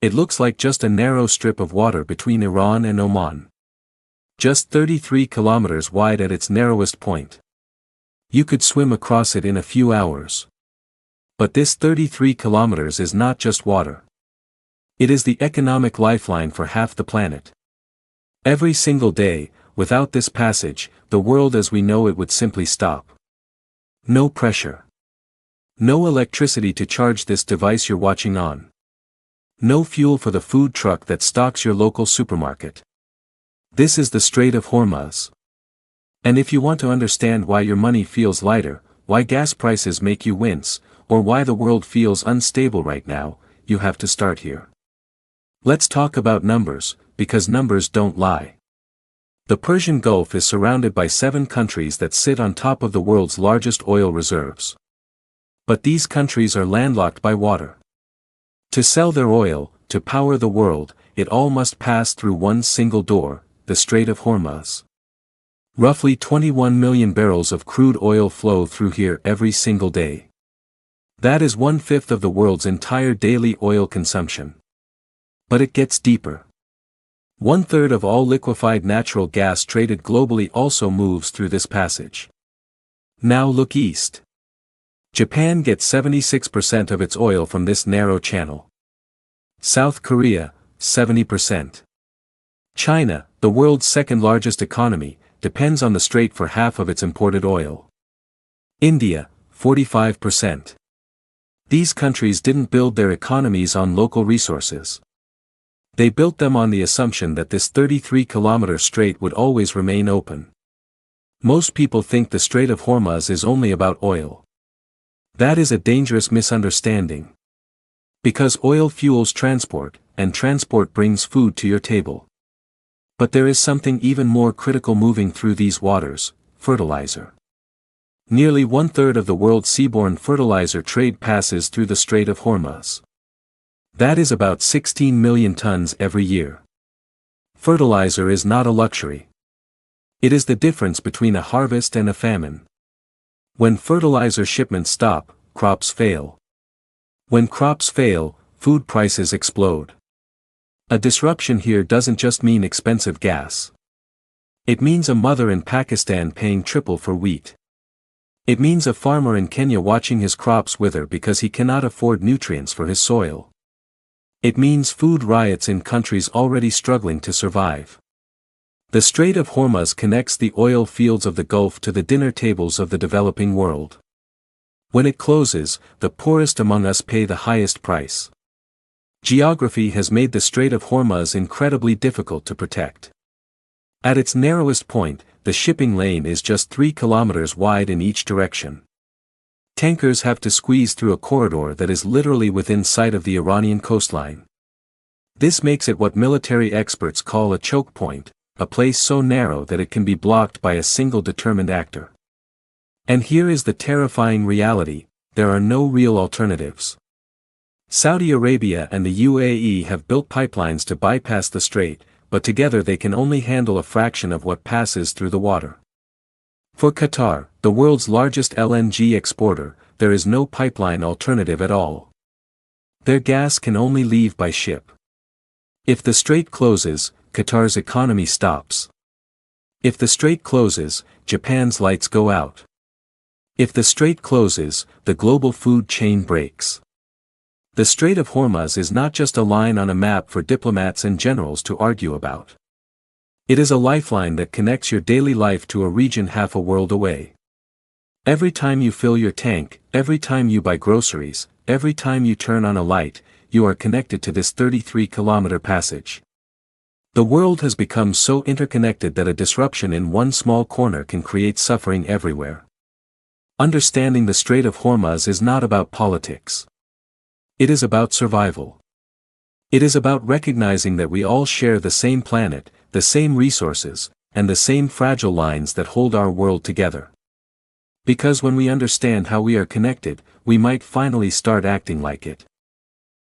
It looks like just a narrow strip of water between Iran and Oman. Just 33 kilometers wide at its narrowest point. You could swim across it in a few hours. But this 33 kilometers is not just water. It is the economic lifeline for half the planet. Every single day, without this passage, the world as we know it would simply stop. No pressure. No electricity to charge this device you're watching on. No fuel for the food truck that stocks your local supermarket. This is the Strait of Hormuz. And if you want to understand why your money feels lighter, why gas prices make you wince, or why the world feels unstable right now, you have to start here. Let's talk about numbers, because numbers don't lie. The Persian Gulf is surrounded by 7 countries that sit on top of the world's largest oil reserves. But these countries are landlocked by water. To sell their oil, to power the world, it all must pass through one single door, the Strait of Hormuz. Roughly 21 million barrels of crude oil flow through here every single day. That is 1/5 of the world's entire daily oil consumption. But it gets deeper. 1/3 of all liquefied natural gas traded globally also moves through this passage. Now look east. Japan gets 76% of its oil from this narrow channel. South Korea, 70%. China, the world's second largest economy, depends on the strait for half of its imported oil. India, 45%. These countries didn't build their economies on local resources. They built them on the assumption that this 33-kilometer strait would always remain open. Most people think the Strait of Hormuz is only about oil. That is a dangerous misunderstanding. Because oil fuels transport, and transport brings food to your table. But there is something even more critical moving through these waters: fertilizer. Nearly 1/3 of the world's seaborne fertilizer trade passes through the Strait of Hormuz. That is about 16 million tons every year. Fertilizer is not a luxury. It is the difference between a harvest and a famine. When fertilizer shipments stop, crops fail. When crops fail, food prices explode. A disruption here doesn't just mean expensive gas. It means a mother in Pakistan paying triple for wheat. It means a farmer in Kenya watching his crops wither because he cannot afford nutrients for his soil. It means food riots in countries already struggling to survive. The Strait of Hormuz connects the oil fields of the Gulf to the dinner tables of the developing world. When it closes, the poorest among us pay the highest price. Geography has made the Strait of Hormuz incredibly difficult to protect. At its narrowest point, the shipping lane is just 3 kilometers wide in each direction. Tankers have to squeeze through a corridor that is literally within sight of the Iranian coastline. This makes it what military experts call a choke point, a place so narrow that it can be blocked by a single determined actor. And here is the terrifying reality: there are no real alternatives. Saudi Arabia and the UAE have built pipelines to bypass the strait, but together they can only handle a fraction of what passes through the water. For Qatar, the world's largest LNG exporter, there is no pipeline alternative at all. Their gas can only leave by ship. If the strait closes, Qatar's economy stops. If the strait closes, Japan's lights go out. If the strait closes, the global food chain breaks. The Strait of Hormuz is not just a line on a map for diplomats and generals to argue about. It is a lifeline that connects your daily life to a region half a world away. Every time you fill your tank, every time you buy groceries, every time you turn on a light, you are connected to this 33-kilometer passage. The world has become so interconnected that a disruption in one small corner can create suffering everywhere. Understanding the Strait of Hormuz is not about politics. It is about survival. It is about recognizing that we all share the same planet, the same resources, and the same fragile lines that hold our world together. Because when we understand how we are connected, we might finally start acting like it.